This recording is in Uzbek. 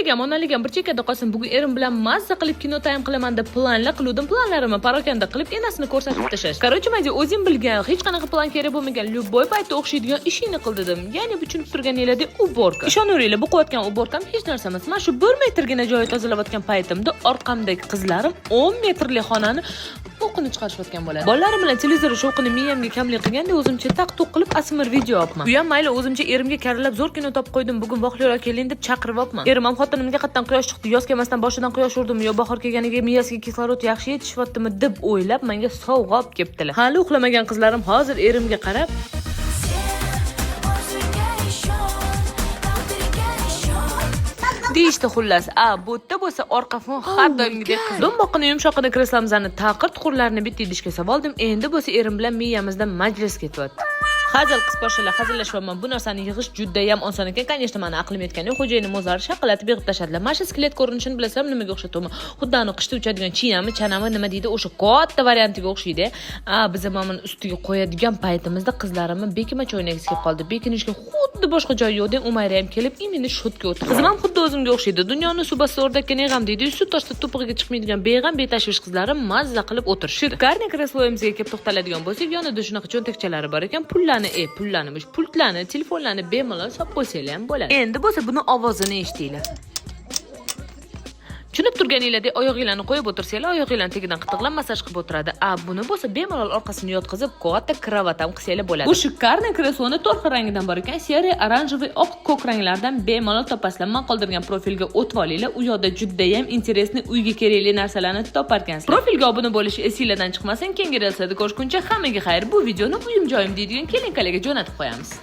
Oiligam, onaligam bir chekkada qolsin. Bugun erim bilan mazza qilib kino time qilaman deb planlar qildim. Planlarimni parokanda qilib enasini ko'rsatib tashlash. Короче, mayli o'zim bilgan, hech qanaqa plan kerak bo'lmagan, любой paytda o'xshaydigan ishini qil dedim. Ya'ni tushunib turganinglardek uborka. Ishonaveringlar, bu qilayotgan uborkam hech narsa emas. Men shu 1 metrgina joy tozalayotgan paytimda orqamdagi qizlarim 10 metrli xonani o'qini chiqarishayotgan bo'ladi. Bolalarim bilan televizor shovqini miyamga kamlik qilganda o'zimcha taq-tuq qilib asmir video olibman. Bu ham mayli o'zimcha erimga karalab zo'r kino topib qo'ydim. Bugun voqealar keling deb chaqirib olibman. Erim ham xotinimga qatdan quyosh chiqdi, yoz kelmasdan boshidan quyosh urdimi yo bahor kelganiga miyasiga kislorod yaxshi yetishyaptimi deb o'ylab menga sovg'a olib kelibdilar. Hali uxlamagan qizlarim hozir erimga qarab deyishdi xullas. Bu yerda bo'lsa orqa fon har doimgidek qizdim. Boqini yumshoqida kreslamizani taqir-tuqurlarni bitta idishga soldim. Endi bo'lsa erim bilan miyamizda majlis ketyapti. Hazil qis boshlar, hazillashmayman. Bu narsani yig'ish juda ham oson ekan. Конечно, meni aqlim yetgan. Xo'jayinim o'zlari shaqalatib yig'ib tashladilar. Mana shu skelet ko'rinishini bilasam nimaga o'xshataymi? Xuddi ani qishda uchadigan chinami, chanami nima deydi, o'sha katta variantiga o'xshaydi. Biz ham uni ustiga qo'yadigan paytimizda qizlarimni bekima choynagisi kelib qoldi. Bekinishga xuddi boshqa joy yo'qdan Umayra ham kelib, imini shotga o'tirdi. Qizim ham xuddi o'zimga o'xshaydi. Dunyoni subasi o'rdakka neg'am deydi. Suv toshda to'pig'iga chiqmaydigan beg'am betashvish qizlarim mazza qilib o'tirishdi. Karni kresloyimizga kelib to'xtaladigan bo'lsak, yonida shunaqa cho'ntakchalari bor ekan. Pullarni, pultlarni, telefonlarni bemalol solib qo'ysanglar ham bo'ladi. Endi bo'lsa buni ovozini eshitinglar. Tushunib turganinglardek oyog'inglarni qo'yib o'tirsanglar, oyog'inglarni tagidan qitiqlab massaj qilib o'tiradi. Buni bo'lsa bemalol orqasini yotqizib, katta krovat ham qilsanglar bo'ladi. Bu shikarni kresloni 4 xil rangidan bor ekan. Seriya, oranjoviy, oq, ko'k ranglardan bemalol topasizlar. Men qoldirgan profilga o'tib olinglar. U yoqda juda ham interesni uyga kerakli narsalarni toparkansiz. Profilga obuna bo'lish esingizdan chiqmasin. Keyingi reelslarda ko'rishguncha hammaga xayr. Bu videoni uyim joyim deydigan kelinkalarga jo'natib qo'yamiz.